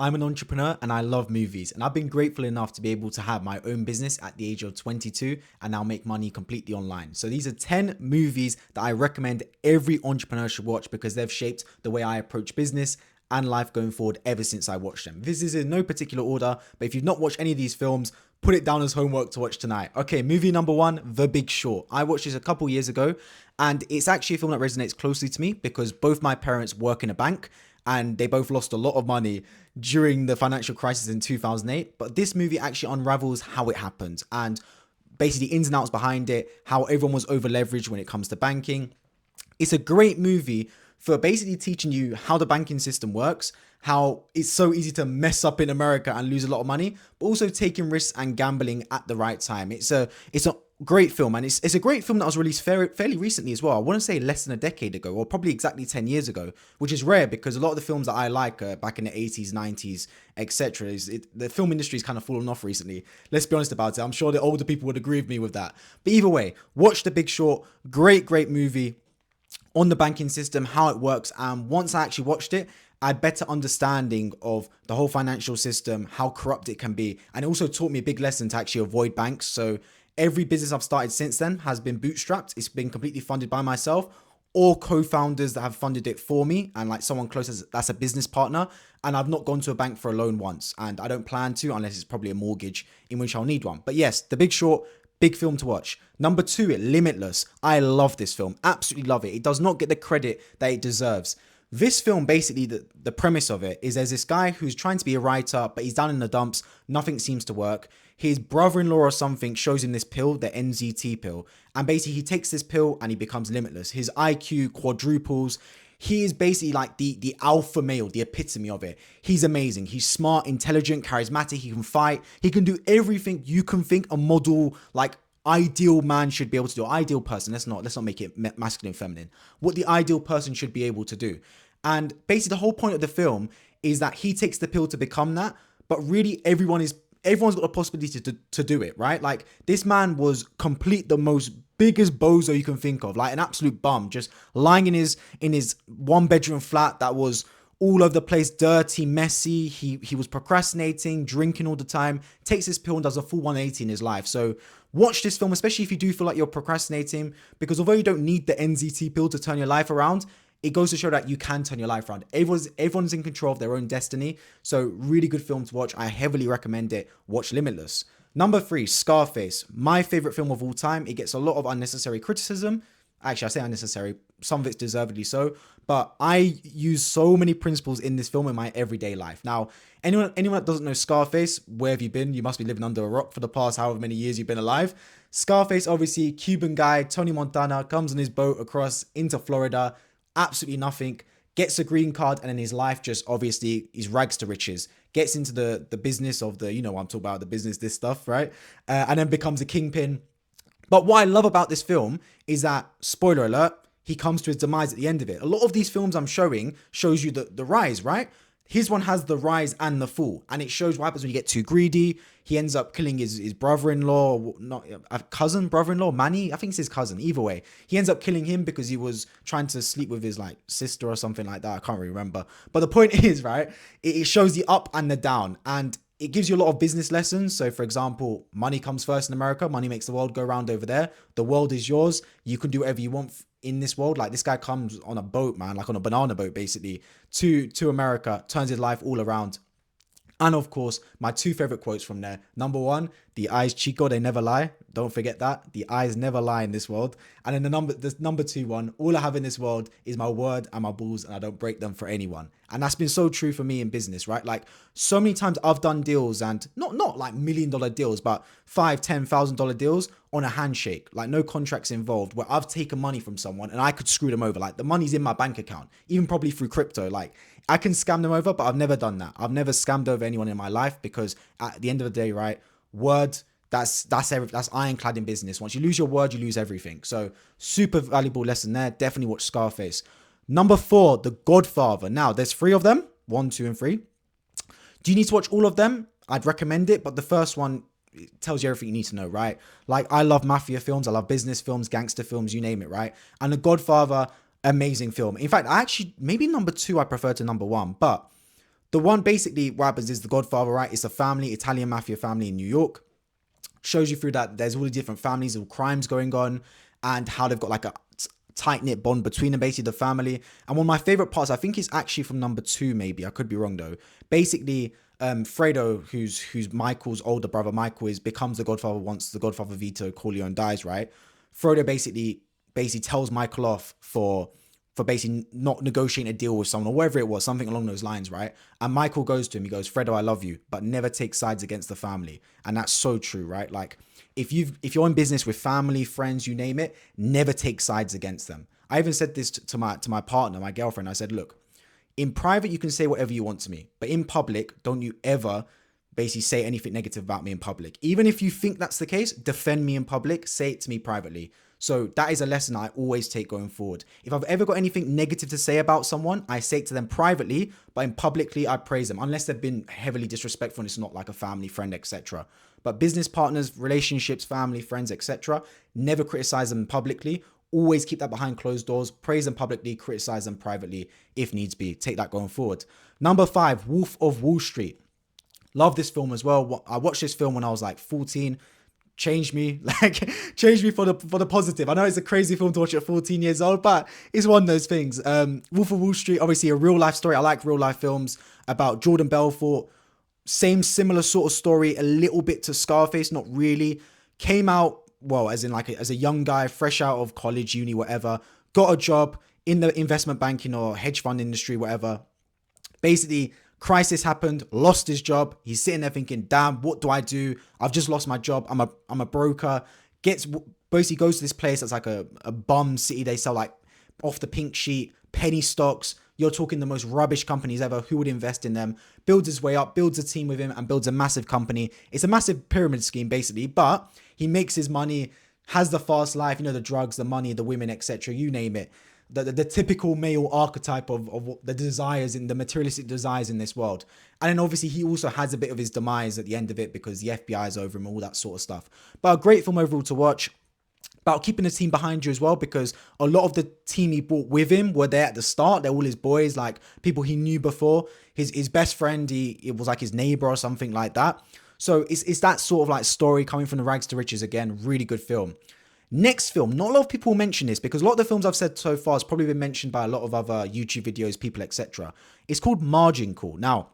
I'm an entrepreneur and I love movies, and I've been grateful enough to be able to have my own business at the age of 22 and now make money completely online. So these are 10 movies that I recommend every entrepreneur should watch because they've shaped the way I approach business and life going forward ever since I watched them. This is in no particular order, but if you've not watched any of these films, put it down as homework to watch tonight. Okay, movie number one, The Big Short. I watched this a couple years ago, and it's actually a film that resonates closely to me because both my parents work in a bank and they both lost a lot of money during the financial crisis in 2008. But this movie actually unravels how it happened and basically the ins and outs behind it, how everyone was over leveraged when it comes to banking. It's a great movie for basically teaching you how the banking system works, how it's so easy to mess up in America and lose a lot of money, but also taking risks and gambling at the right time. It's a great film, and it's a great film that was released fairly recently as well. I want to say less than a decade ago, or probably exactly 10 years ago, which is rare because a lot of the films that I like back in the 80s, 90s, etc. The film industry has kind of fallen off recently. Let's be honest about it. I'm sure the older people would agree with me with that. But either way, watch The Big Short. Great movie on the banking system, how it works. And once I actually watched it, I had better understanding of the whole financial system, how corrupt it can be. And it also taught me a big lesson to actually avoid banks. So every business I've started since then has been bootstrapped. It's been completely funded by myself or co-founders that have funded it for me, and like someone close that's a business partner. And I've not gone to a bank for a loan once, and I don't plan to unless it's probably a mortgage in which I'll need one. But yes, The Big Short, big film to watch. Number two, Limitless. I love this film. Absolutely love it. It does not get the credit that it deserves. This film, basically, the premise of it is there's this guy who's trying to be a writer, but he's down in the dumps. Nothing seems to work. His brother-in-law or something shows him this pill, the NZT pill. And basically, he takes this pill and he becomes limitless. His IQ quadruples. He is basically like the alpha male, the epitome of it. He's amazing. He's smart, intelligent, charismatic. He can fight. He can do everything you can think a model, like, ideal man should be able to do. Ideal person. Let's not make it masculine, feminine. What the ideal person should be able to do. And basically, the whole point of the film is that he takes the pill to become that. But really, everyone's got the possibility to do it, right? Like, this man was the most biggest bozo you can think of, like an absolute bum, just lying in his one bedroom flat that was all over the place, dirty, messy. He was procrastinating, drinking all the time, takes this pill and does a full 180 in his life. So watch this film, especially if you do feel like you're procrastinating, because although you don't need the NZT pill to turn your life around, it goes to show that you can turn your life around. Everyone's in control of their own destiny. So really good film to watch. I heavily recommend it. Watch Limitless. Number three, Scarface. My favorite film of all time. It gets a lot of unnecessary criticism. Actually, I say unnecessary. Some of it's deservedly so. But I use so many principles in this film in my everyday life. Now, anyone that doesn't know Scarface, where have you been? You must be living under a rock for the past however many years you've been alive. Scarface, obviously, Cuban guy, Tony Montana, comes on his boat across into Florida. Absolutely nothing, gets a green card, and then his life just obviously is rags to riches. Gets into the business of the, you know what I'm talking about, the business, this stuff, right? And then becomes a kingpin. But what I love about this film is that, spoiler alert, he comes to his demise at the end of it. A lot of these films I'm showing shows you the rise, right? His one has the rise and the fall, and it shows what happens when you get too greedy. He ends up killing his brother-in-law, not a cousin, brother-in-law, Manny. I think it's his cousin. Either way, he ends up killing him because he was trying to sleep with his like sister or something like that. I can't really remember. But the point is, right? It shows the up and the down, and it gives you a lot of business lessons. So, for example, money comes first in America. Money makes the world go round over there. The world is yours. You can do whatever you want in this world. Like, this guy comes on a boat, man, like on a banana boat, basically, to America, turns his life all around. And of course, my two favorite quotes from there. Number one, the eyes, Chico, they never lie. Don't forget that. The eyes never lie in this world. And then the number two one, all I have in this world is my word and my balls, and I don't break them for anyone. And that's been so true for me in business, right? Like, so many times I've done deals, and not like $1 million deals, but $5,000-$10,000 deals on a handshake, like no contracts involved, where I've taken money from someone and I could screw them over. Like, the money's in my bank account, even probably through crypto. Like, I can scam them over, but I've never done that. I've never scammed over anyone in my life, because at the end of the day, right, word, that's ironclad in business. Once you lose your word, you lose everything. So super valuable lesson there. Definitely watch Scarface. Number four, The Godfather. Now, there's three of them, 1, 2, and 3. Do you need to watch all of them? I'd recommend it, but the first one, it tells you everything you need to know, right? Like, I love mafia films, I love business films, gangster films, you name it, right? And The Godfather, amazing film. In fact, maybe number 2 I prefer to number 1, but The one basically what happens is The Godfather, right? It's a family, Italian mafia family in New York. Shows you through that there's all the different families and crimes going on and how they've got like a tight-knit bond between them, basically the family. And one of my favorite parts, I think it's actually from number 2, maybe, I could be wrong though. Basically, Fredo, who's Michael's older brother, Michael becomes the Godfather once the Godfather Vito Corleone dies, right? Frodo basically tells Michael off for basically not negotiating a deal with someone or whatever it was, something along those lines, right? And Michael goes to him, he goes, Fredo, I love you, but never take sides against the family. And that's so true, right? Like if you're in business with family, friends, you name it, never take sides against them. I even said this to my partner, my girlfriend. I said, look, in private, you can say whatever you want to me, but in public, don't you ever basically say anything negative about me in public. Even if you think that's the case, defend me in public, say it to me privately. So that is a lesson I always take going forward. If I've ever got anything negative to say about someone, I say it to them privately, but in publicly, I praise them, unless they've been heavily disrespectful and it's not like a family, friend, etc. But business partners, relationships, family, friends, etc., never criticize them publicly. Always keep that behind closed doors. Praise them publicly, criticize them privately if needs be. Take that going forward. Number 5, Wolf of Wall Street. Love this film as well. I watched this film when I was like 14. Changed me for the positive. I know it's a crazy film to watch at 14 years old, but it's one of those things. Wolf of Wall Street, obviously a real life story. I like real life films about Jordan Belfort. Similar sort of story, a little bit to Scarface, not really. Came out, well, as a young guy, fresh out of college, uni, whatever. Got a job in the investment banking or hedge fund industry, whatever. Basically, crisis happened, lost his job. He's sitting there thinking, damn, what do I do? I've just lost my job. I'm a broker. Basically goes to this place that's like a bum city. They sell like off the pink sheet, penny stocks. You're talking the most rubbish companies ever. Who would invest in them? Builds his way up, builds a team with him and builds a massive company. It's a massive pyramid scheme basically, but he makes his money, has the fast life, the drugs, the money, the women, etc. You name it. The typical male archetype of the desires in the materialistic desires in this world. And then obviously he also has a bit of his demise at the end of it because the FBI is over him, all that sort of stuff. But a great film overall to watch. About keeping the team behind you as well, because a lot of the team he brought with him were there at the start. They're all his boys, like people he knew before. His best friend, it was like his neighbor or something like that. So it's that sort of like story coming from the rags to riches again. Really good film. Next film, not a lot of people mention this because a lot of the films I've said so far has probably been mentioned by a lot of other YouTube videos, people, etc. It's called Margin Call. Now,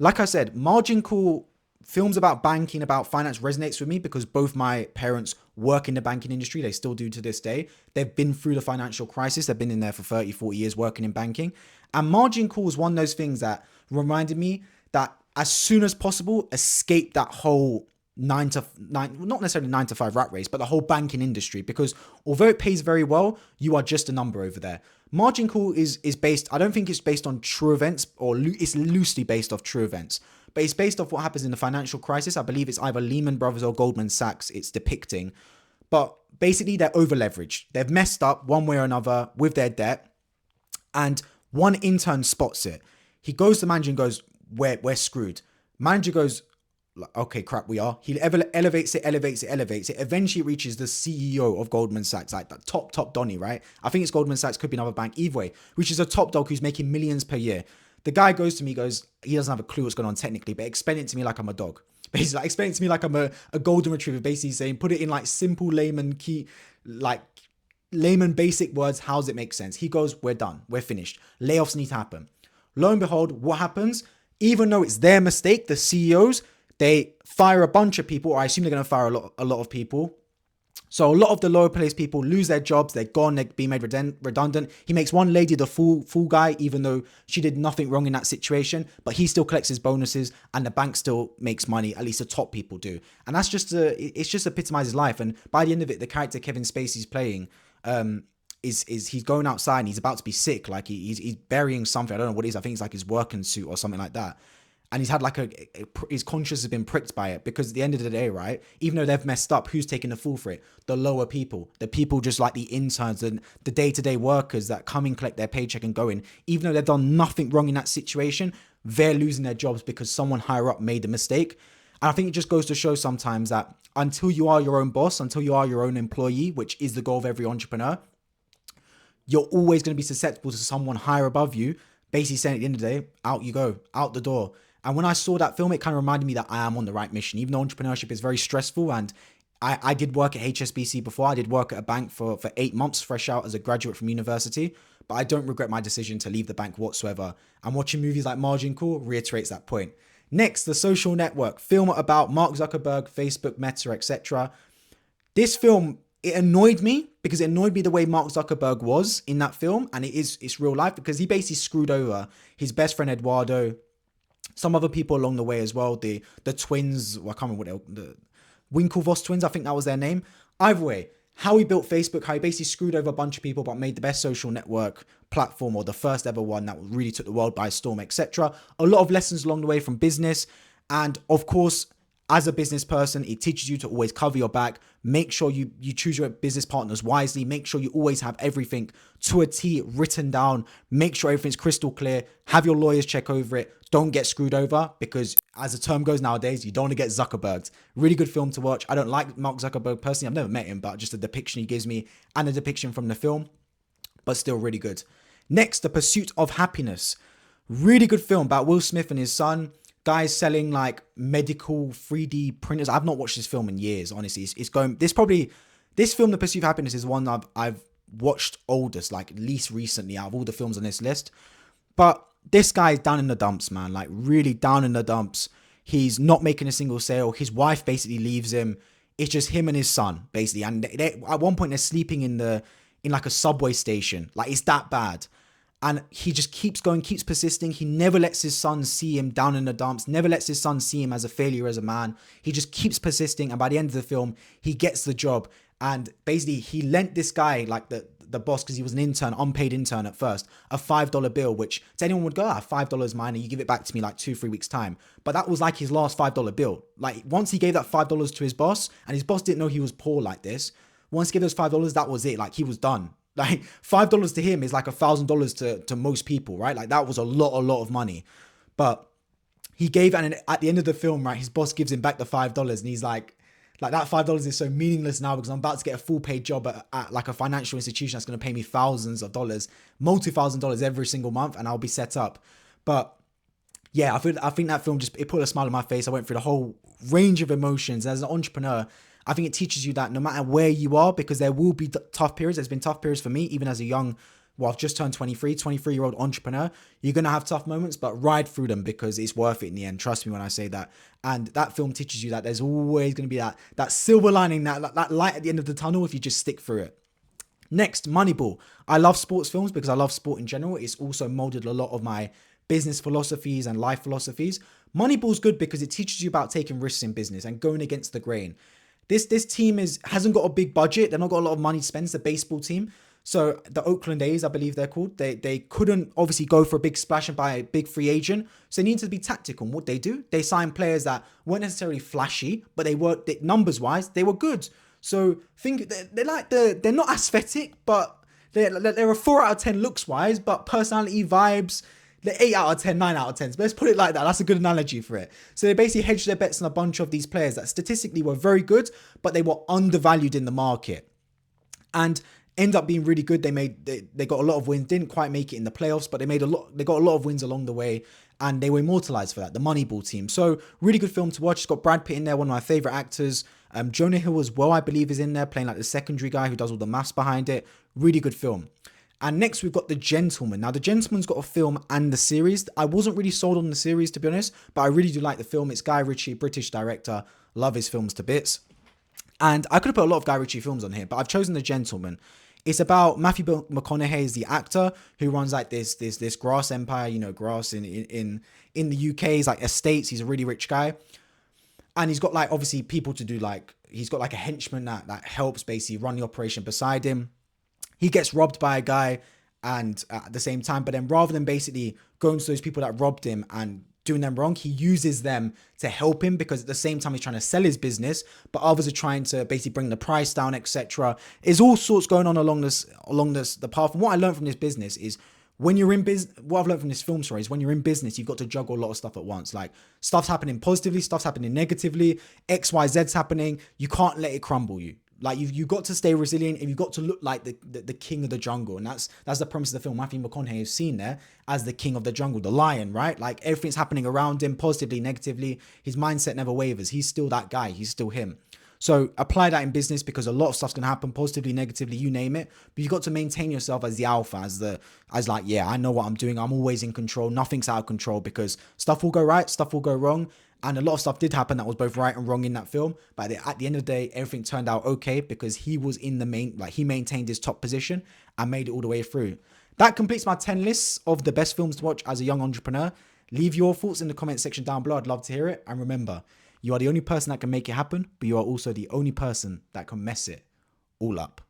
like I said, Margin Call, films about banking, about finance resonates with me because both my parents work in the banking industry. They still do to this day. They've been through the financial crisis. They've been in there for 30, 40 years working in banking. And Margin Call is one of those things that reminded me that as soon as possible, escape that whole 9 to 9, not necessarily 9 to 5 rat race, but the whole banking industry, because although it pays very well, you are just a number over there. Margin Call is based, I don't think it's based on true events, or it's loosely based off true events, but it's based off what happens in the financial crisis. I believe it's either Lehman Brothers or Goldman Sachs it's depicting, but basically they're over leveraged. They've messed up one way or another with their debt, and one intern spots it. He goes to the manager and goes, we're screwed. Manager goes, okay, crap, we are. He elevates it. Eventually reaches the CEO of Goldman Sachs, like that top Donny, right? I think it's Goldman Sachs, could be another bank, either way, which is a top dog who's making millions per year. The guy goes to me, he doesn't have a clue what's going on technically, but explain it to me like I'm a dog. Basically, like, explain it to me like I'm a golden retriever, basically saying, put it in like simple layman basic words. How does it make sense? He goes, we're done. We're finished. Layoffs need to happen. Lo and behold, what happens? Even though it's their mistake, the CEOs, they fire a bunch of people, or I assume they're going to fire a lot of people. So a lot of the lower placed people lose their jobs. They're gone. They're being made redundant. He makes one lady the fool guy, even though she did nothing wrong in that situation. But he still collects his bonuses, and the bank still makes money. At least the top people do. And that's it's just epitomizes life. And by the end of it, the character Kevin Spacey's playing is he's going outside and he's about to be sick. Like he's burying something. I don't know what it is. I think it's like his working suit or something like that. And he's had his conscience has been pricked by it, because at the end of the day, right, even though they've messed up, who's taking the fall for it? The lower people, the people just like the interns and the day-to-day workers that come and collect their paycheck and go in. Even though they've done nothing wrong in that situation, they're losing their jobs because someone higher up made a mistake. And I think it just goes to show sometimes that until you are your own boss, until you are your own employee, which is the goal of every entrepreneur, you're always going to be susceptible to someone higher above you basically saying at the end of the day, out you go, out the door. And when I saw that film, it kind of reminded me that I am on the right mission. Even though entrepreneurship is very stressful, and I did work at HSBC before. I did work at a bank for 8 months fresh out as a graduate from university. But I don't regret my decision to leave the bank whatsoever. And watching movies like Margin Call reiterates that point. Next, The Social Network, film about Mark Zuckerberg, Facebook, Meta, etc. This film, it annoyed me because it annoyed me the way Mark Zuckerberg was in that film. And it's real life because he basically screwed over his best friend Eduardo, some other people along the way as well. The twins, well, I can't remember what the Winklevoss twins, I think that was their name. Either way, how he built Facebook, how he basically screwed over a bunch of people but made the best social network platform, or the first ever one that really took the world by storm, etc. A lot of lessons along the way from business. And of course, as a business person, it teaches you to always cover your back. Make sure you choose your business partners wisely. Make sure you always have everything to a T written down. Make sure everything's crystal clear. Have your lawyers check over it. Don't get screwed over, because as the term goes nowadays, you don't want to get Zuckerberged. Really good film to watch. I don't like Mark Zuckerberg personally. I've never met him, but just the depiction he gives me and the depiction from the film, but still really good. Next, The Pursuit of Happiness. Really good film about Will Smith and his son. Guys selling like medical 3D printers. I've not watched this film in years, honestly. This film, The Pursuit of Happiness, is one I've watched oldest, like least recently out of all the films on this list. But this guy is down in the dumps, man. Like really down in the dumps. He's not making a single sale. His wife basically leaves him. It's just him and his son, basically. And at one point they're sleeping in like a subway station. Like it's that bad. And he just keeps going, keeps persisting. He never lets his son see him down in the dumps, never lets his son see him as a failure as a man. He just keeps persisting. And by the end of the film, he gets the job. And basically, he lent this guy, like the boss, because he was an intern, unpaid intern at first, a $5 bill, which to anyone would go, $5 mine, and you give it back to me like 2-3 weeks time. But that was like his last $5 bill. Like once he gave that $5 to his boss, and his boss didn't know he was poor like this, once he gave those $5, that was it. Like he was done. Like $5 to him is like $1,000 to most people, right? Like that was a lot of money. But he gave, and at the end of the film, right, his boss gives him back the $5, and he's like that $5 is so meaningless now because I'm about to get a full paid job at like a financial institution that's going to pay me thousands of dollars, multi-$1,000 every single month, and I'll be set up. But yeah, I think that film it put a smile on my face. I went through the whole range of emotions. As an entrepreneur, I think it teaches you that no matter where you are, because there will be tough periods. There's been tough periods for me, even as a young, I've just turned 23-year-old entrepreneur. You're going to have tough moments, but ride through them because it's worth it in the end. Trust me when I say that. And that film teaches you that there's always going to be that silver lining, that light at the end of the tunnel if you just stick through it. Next, Moneyball. I love sports films because I love sport in general. It's also molded a lot of my business philosophies and life philosophies. Moneyball's good because it teaches you about taking risks in business and going against the grain. This team hasn't got a big budget. They've not got a lot of money to spend. It's a baseball team. So the Oakland A's, I believe they're called, they couldn't obviously go for a big splash and buy a big free agent. So they need to be tactical. And what they do, they sign players that weren't necessarily flashy, but they were, numbers wise, they were good. So they're not aesthetic, but they're a 4 out of 10 looks wise, but personality, vibes, they're 8 out of 10, 9 out of 10. So let's put it like that. That's a good analogy for it. So they basically hedged their bets on a bunch of these players that statistically were very good, but they were undervalued in the market. And end up being really good. They got a lot of wins, didn't quite make it in the playoffs, but they got a lot of wins along the way, and they were immortalized for that, the Moneyball team. So really good film to watch. It's got Brad Pitt in there, one of my favorite actors. Jonah Hill as well, I believe, is in there playing like the secondary guy who does all the maths behind it. Really good film. And next we've got The Gentleman. Now The Gentleman's got a film and the series. I wasn't really sold on the series, to be honest, but I really do like the film. It's Guy Ritchie, British director. Love his films to bits. And I could have put a lot of Guy Ritchie films on here, but I've chosen The Gentleman. It's about Matthew McConaughey is the actor who runs like this grass empire, grass in the UK. He's like estates. He's a really rich guy. And he's got like obviously people to do he's got like a henchman that helps basically run the operation beside him. He gets robbed by a guy and at the same time, but then rather than basically going to those people that robbed him and doing them wrong, he uses them to help him because at the same time he's trying to sell his business, but others are trying to basically bring the price down, etc. There's all sorts going on along the path. And what I learned from this business is when you're in business, what I've learned from this film, sorry, is when you're in business, you've got to juggle a lot of stuff at once. Like stuff's happening positively, stuff's happening negatively, XYZ's happening. You can't let it crumble you. Like you got to stay resilient, and you got to look like the king of the jungle, and that's the premise of the film. Matthew McConaughey is seen there as the king of the jungle, the lion, right? Like everything's happening around him, positively, negatively. His mindset never wavers. He's still that guy. He's still him. So apply that in business, because a lot of stuff's gonna happen, positively, negatively, you name it. But you got to maintain yourself as the alpha, as like, yeah, I know what I'm doing. I'm always in control. Nothing's out of control, because stuff will go right, stuff will go wrong. And a lot of stuff did happen that was both right and wrong in that film. But at the end of the day, everything turned out okay, because he was in the main, like he maintained his top position and made it all the way through. That completes my 10 lists of the best films to watch as a young entrepreneur. Leave your thoughts in the comment section down below. I'd love to hear it. And remember, you are the only person that can make it happen, but you are also the only person that can mess it all up.